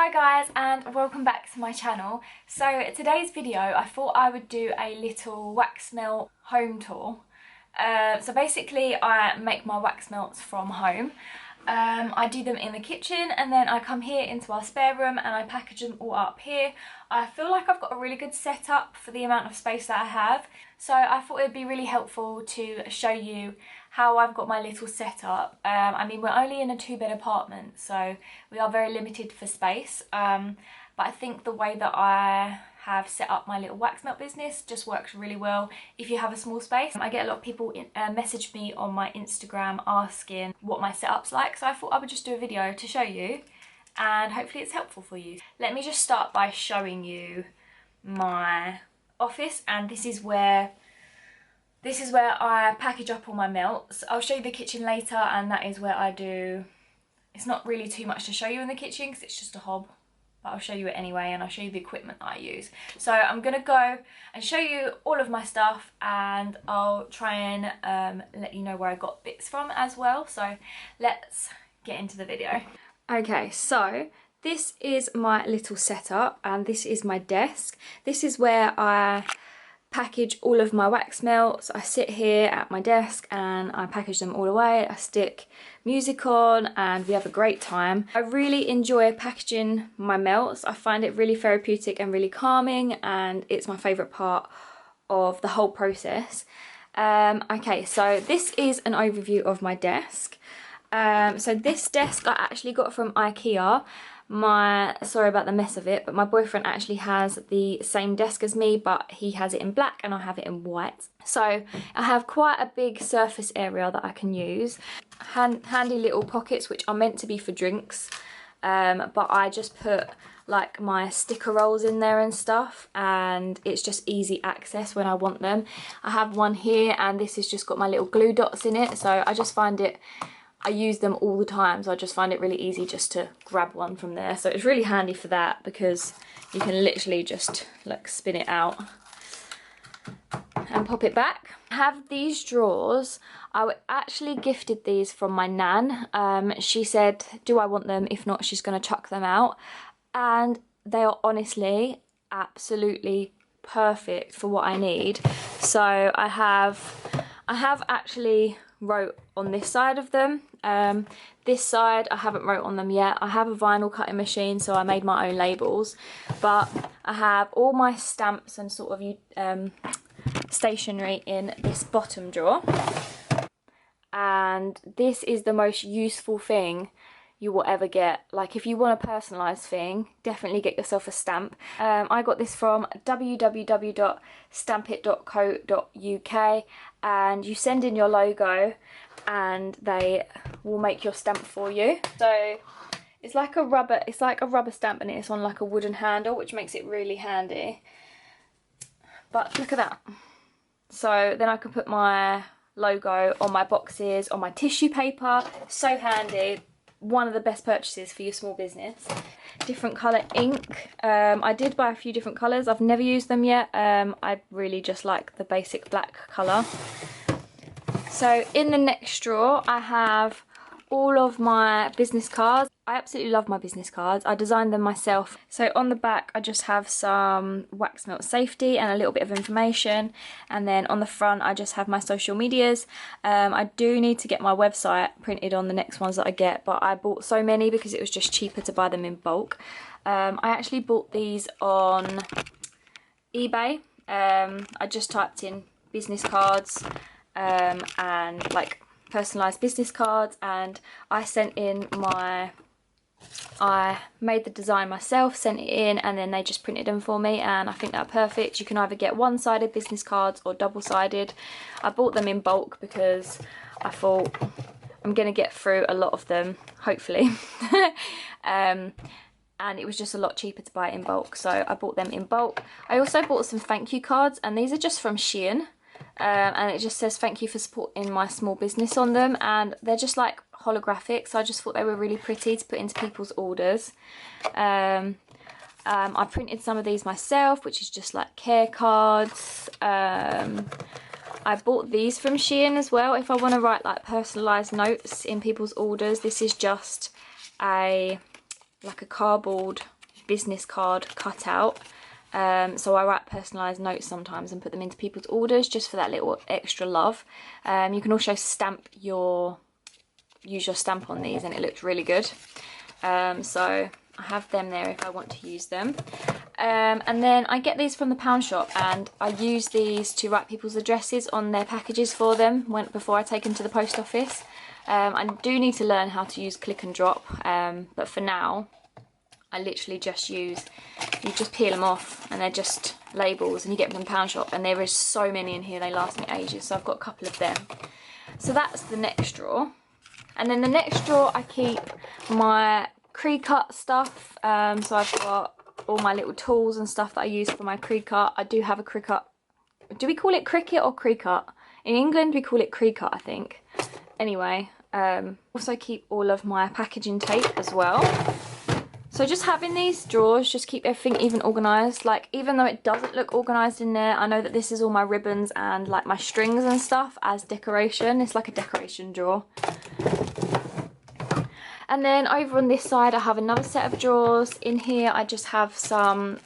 Hi guys, and welcome back to my channel. So today's video I thought I would do a little wax melt home tour. So basically I make my wax melts from home. I do them in the kitchen and then I come here into our spare room and I package them all up here. I feel like I've got a really good setup for the amount of space that I have. So I thought it would be really helpful to show you how I've got my little setup. I mean, we're only in a 2-bed apartment, so we are very limited for space. But I think the way that I have set up my little wax melt business just works really well if you have a small space. I get a lot of people message me on my Instagram asking what my setup's like, so I thought I would just do a video to show you and hopefully it's helpful for you. Let me just start by showing you my office, and this is where I package up all my melts. I'll show you the kitchen later, and that is where I do. It's not really too much to show you in the kitchen because it's just a hob, but I'll show you it anyway, and I'll show you the equipment that I use. So I'm gonna go and show you all of my stuff, and I'll try and let you know where I got bits from as well. So let's get into the video. Okay, so this is my little setup, and this is my desk. This is where I package all of my wax melts. I sit here at my desk and I package them all away. I stick music on and we have a great time. I really enjoy packaging my melts. I find it really therapeutic and really calming, and it's my favourite part of the whole process. Okay, so this is an overview of my desk. So this desk I actually got from IKEA. Sorry about the mess of it, but my boyfriend actually has the same desk as me, but he has it in black and I have it in white. So I have quite a big surface area that I can use. Handy little pockets which are meant to be for drinks, but I just put like my sticker rolls in there and stuff, and it's just easy access when I want them. I have one here, and this has just got my little glue dots in it, so I use them all the time, so I just find it really easy just to grab one from there. So it's really handy for that because you can literally just like spin it out and pop it back. I have these drawers. I actually gifted these from my nan. She said, do I want them? If not, she's going to chuck them out. And they are honestly absolutely perfect for what I need. So I have actually wrote on this side of them. This side I haven't wrote on them yet. I have a vinyl cutting machine, so I made my own labels, but I have all my stamps and sort of stationery in this bottom drawer, and this is the most useful thing you will ever get. Like, if you want a personalised thing, definitely get yourself a stamp. I got this from www.stampit.co.uk, and you send in your logo and they will make your stamp for you. So it's like a rubber stamp, and it's on like a wooden handle, which makes it really handy. But look at that. So then I can put my logo on my boxes, on my tissue paper. So handy. One of the best purchases for your small business. Different colour ink. I did buy a few different colours. I've never used them yet. I really just like the basic black colour. So in the next drawer I have all of my business cards. I absolutely love my business cards. I designed them myself. So on the back I just have some wax melt safety and a little bit of information, and then on the front I just have my social medias. I do need to get my website printed on the next ones that I get, but I bought so many because it was just cheaper to buy them in bulk. I actually bought these on eBay. I just typed in business cards and like personalised business cards, and I made the design myself, sent it in, and then they just printed them for me, and I think they're perfect. You can either get one-sided business cards or double-sided. I bought them in bulk because I thought I'm going to get through a lot of them, hopefully. And it was just a lot cheaper to buy it in bulk, so I bought them in bulk. I also bought some thank you cards, and these are just from Shein. And it just says thank you for supporting my small business on them, and they're just like holographic, so I just thought they were really pretty to put into people's orders. I printed some of these myself, which is just like care cards. I bought these from Shein as well if I want to write like personalised notes in people's orders. This is just a like a cardboard business card cutout. So I write personalised notes sometimes and put them into people's orders just for that little extra love. You can also use your stamp on these and it looks really good. So I have them there if I want to use them. And then I get these from the pound shop and I use these to write people's addresses on their packages for them before I take them to the post office. I do need to learn how to use click and drop, but for now I literally just you just peel them off and they're just labels, and you get them from the pound shop, and there is so many in here, they last me ages, so I've got a couple of them. So that's the next drawer. And then the next drawer I keep my pre-cut stuff, so I've got all my little tools and stuff that I use for my pre-cut. I do have a Cricut. Do we call it Cricut or Cricut? In England we call it Cricut, I think. Anyway, also keep all of my packaging tape as well. So just having these drawers just keep everything even organised. Like, even though it doesn't look organised in there, I know that this is all my ribbons and like my strings and stuff as decoration. It's like a decoration drawer. And then over on this side I have another set of drawers. In here I just have some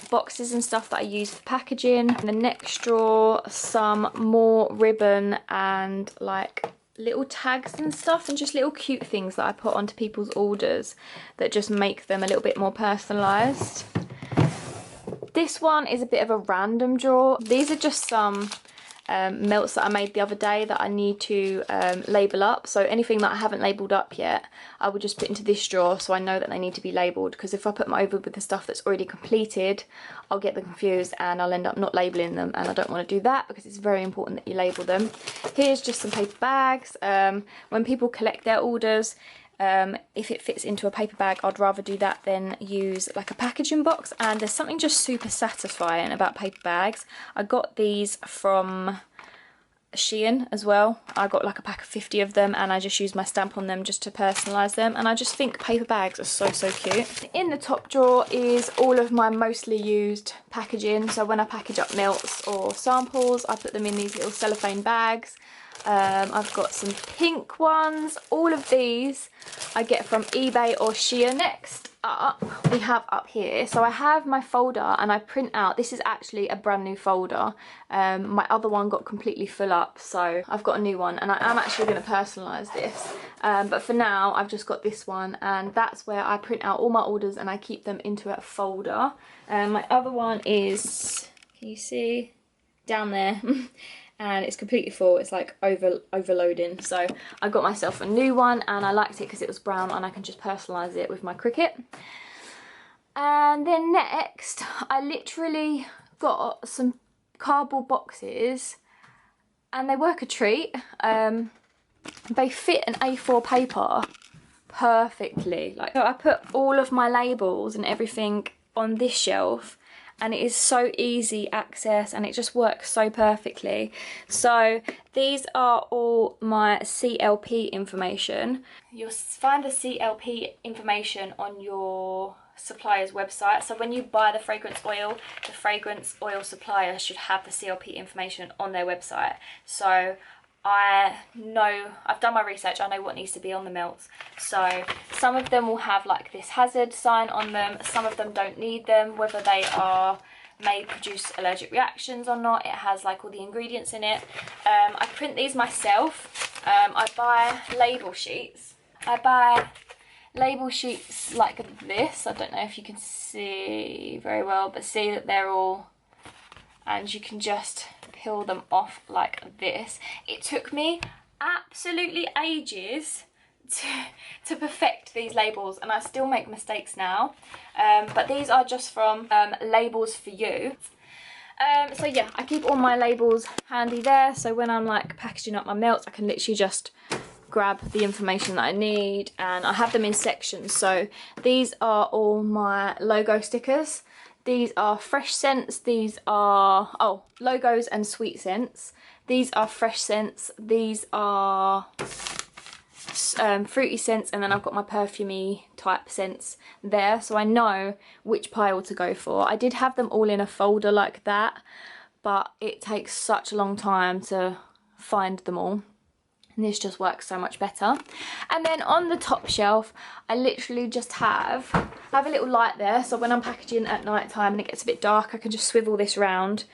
boxes and stuff that I use for packaging. In the next drawer, some more ribbon and like little tags and stuff, and just little cute things that I put onto people's orders that just make them a little bit more personalised. This one is a bit of a random drawer. These are just some melts that I made the other day that I need to label up. So anything that I haven't labelled up yet, I will just put into this drawer so I know that they need to be labelled, because if I put them over with the stuff that's already completed, I'll get them confused and I'll end up not labelling them, and I don't want to do that because it's very important that you label them. Here's just some paper bags. When people collect their orders, if it fits into a paper bag, I'd rather do that than use like a packaging box, and there's something just super satisfying about paper bags. I got these from Shein as well. I got like a pack of 50 of them and I just use my stamp on them just to personalise them, and I just think paper bags are so cute. In the top drawer is all of my mostly used packaging, so when I package up melts or samples I put them in these little cellophane bags. I've got some pink ones. All of these I get from eBay or Shein. Next up we have up here, so I have my folder and I print out, this is actually a brand new folder. My other one got completely full up, so I've got a new one, and I am actually going to personalise this, but for now I've just got this one, and that's where I print out all my orders and I keep them into a folder. My other one is, can you see, down there. And it's completely full, it's like overloading, so I got myself a new one and I liked it because it was brown and I can just personalise it with my Cricut. And then next I literally got some cardboard boxes and they work a treat. They fit an A4 paper perfectly. Like, so I put all of my labels and everything on this shelf, and it is so easy access and it just works so perfectly. So these are all my CLP information. You'll find the CLP information on your supplier's website. So when you buy the fragrance oil supplier should have the CLP information on their website. So I know, I've done my research, I know what needs to be on the melts. So some of them will have like this hazard sign on them, some of them don't need them, whether they may produce allergic reactions or not. It has like all the ingredients in it. I print these myself. I buy label sheets. I buy label sheets like this. I don't know if you can see very well, but see that they're all, and you can just peel them off like this. It took me absolutely ages to perfect these labels, and I still make mistakes now, but these are just from Labels For You. So yeah, I keep all my labels handy there, so when I'm like packaging up my melts I can literally just grab the information that I need, and I have them in sections. So these are all my logo stickers. These are fresh scents, these are, logos and sweet scents. These are fresh scents, these are fruity scents, and then I've got my perfumey type scents there, so I know which pile to go for. I did have them all in a folder like that, but it takes such a long time to find them all. and this just works so much better. And then on the top shelf, I literally just have a little light there, so when I'm packaging at night time and it gets a bit dark, I can just swivel this round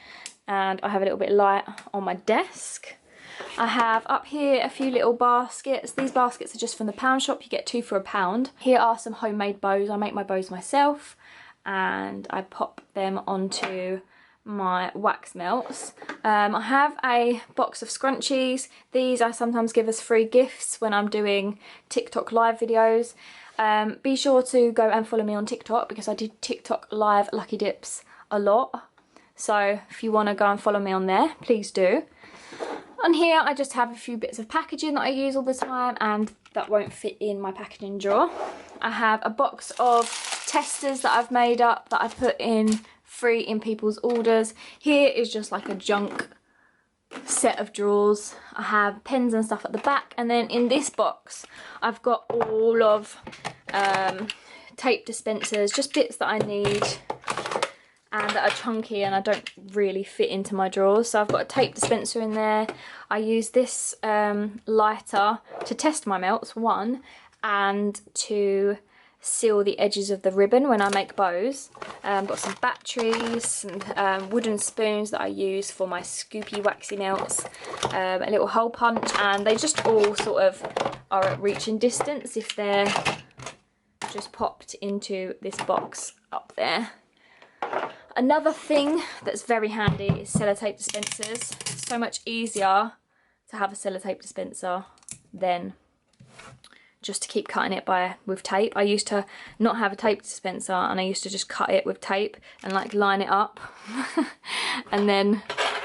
and I have a little bit of light on my desk. I have up here a few little baskets. These baskets are just from the pound shop. You get 2 for £1. Here are some homemade bows. I make my bows myself and I pop them onto my wax melts. I have a box of scrunchies. These I sometimes give as free gifts when I'm doing TikTok live videos. Be sure to go and follow me on TikTok because I do TikTok live lucky dips a lot. So if you want to go and follow me on there, please do. On here I just have a few bits of packaging that I use all the time and that won't fit in my packaging drawer. I have a box of testers that I've made up that I put in free in people's orders. Here is just like a junk set of drawers. I have pens and stuff at the back, and then in this box I've got all of tape dispensers, just bits that I need and that are chunky and I don't really fit into my drawers. So I've got a tape dispenser in there. I use this lighter to test my melts, one, and to seal the edges of the ribbon when I make bows. Got some batteries, some wooden spoons that I use for my scoopy waxy melts, a little hole punch, and they just all sort of are at reaching distance if they're just popped into this box up there. Another thing that's very handy is sellotape dispensers. It's so much easier to have a sellotape dispenser than just to keep cutting it with tape. I used to not have a tape dispenser and I used to just cut it with tape and like line it up and then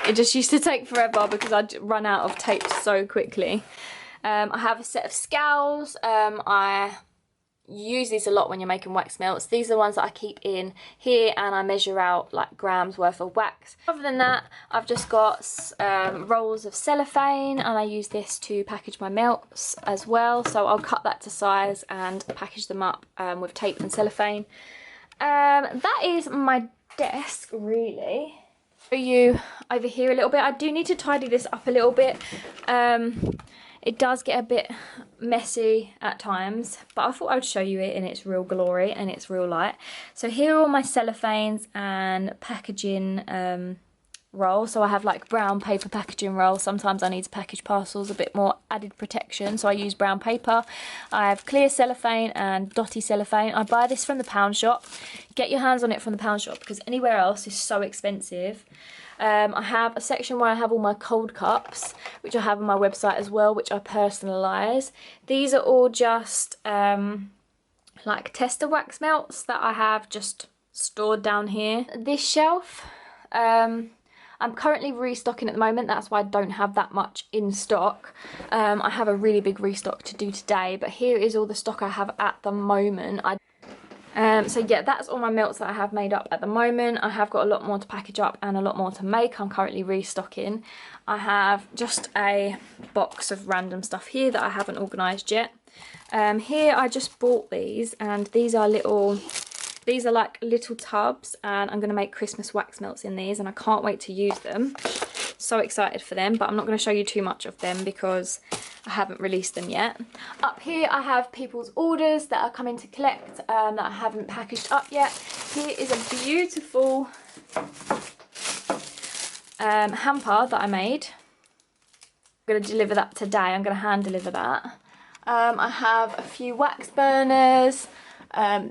it just used to take forever because I'd run out of tape so quickly. I have a set of scowls. I use these a lot when you're making wax melts. These are the ones that I keep in here and I measure out like grams worth of wax. Other than that, I've just got rolls of cellophane and I use this to package my melts as well. So I'll cut that to size and package them up with tape and cellophane. That is my desk really. For you over here a little bit, I do need to tidy this up a little bit. It does get a bit messy at times, but I thought I would show you it in its real glory and its real light. So here are all my cellophanes and packaging roll. So I have like brown paper packaging roll. Sometimes I need to package parcels a bit more added protection, so I use brown paper. I have clear cellophane and dotty cellophane. I buy this from the pound shop. Get your hands on it from the pound shop because anywhere else is so expensive. I have a section where I have all my cold cups, which I have on my website as well, which I personalise. These are all just like tester wax melts that I have just stored down here. This shelf, I'm currently restocking at the moment, that's why I don't have that much in stock. I have a really big restock to do today, but here is all the stock I have at the moment. So yeah, that's all my melts that I have made up at the moment. I have got a lot more to package up and a lot more to make. I'm currently restocking. I have just a box of random stuff here that I haven't organised yet. Here I just bought these, and these are like little tubs, and I'm going to make Christmas wax melts in these and I can't wait to use them. So excited for them, but I'm not going to show you too much of them because I haven't released them yet. Up here I have people's orders that are coming to collect that I haven't packaged up yet. Here is a beautiful hamper that I made. I'm going to deliver that today. I'm going to hand deliver that. I have a few wax burners.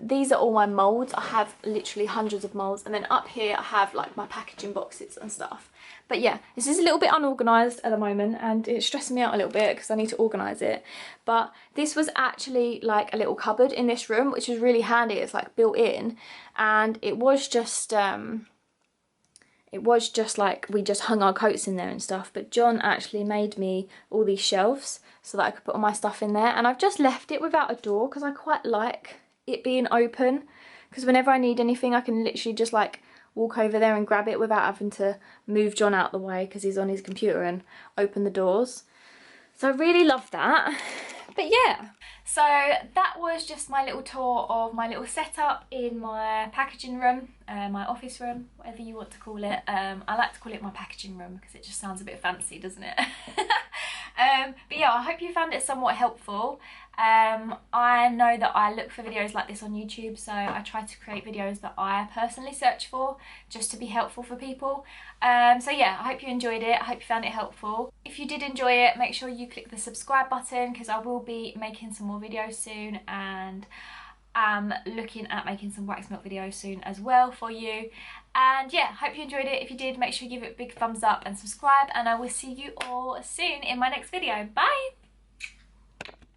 These are all my moulds. I have literally hundreds of moulds, and then up here I have like my packaging boxes and stuff. But yeah, this is a little bit unorganised at the moment and it's stressing me out a little bit because I need to organise it. But this was actually like a little cupboard in this room, which is really handy. It's like built in, and it was just like we just hung our coats in there and stuff. But John actually made me all these shelves so that I could put all my stuff in there, and I've just left it without a door because I quite like it being open, because whenever I need anything I can literally just like walk over there and grab it without having to move John out the way because he's on his computer and open the doors. So I really love that. But yeah, so that was just my little tour of my little setup in my packaging room, my office room, whatever you want to call it. I like to call it my packaging room because it just sounds a bit fancy, doesn't it? But yeah, I hope you found it somewhat helpful. I know that I look for videos like this on YouTube, so I try to create videos that I personally search for just to be helpful for people. So yeah, I hope you enjoyed it. I hope you found it helpful. If you did enjoy it, make sure you click the subscribe button, because I will be making some more videos soon, and I'm looking at making some wax melt videos soon as well for you. And yeah, hope you enjoyed it. If you did, make sure you give it a big thumbs up and subscribe, and I will see you all soon in my next video. Bye!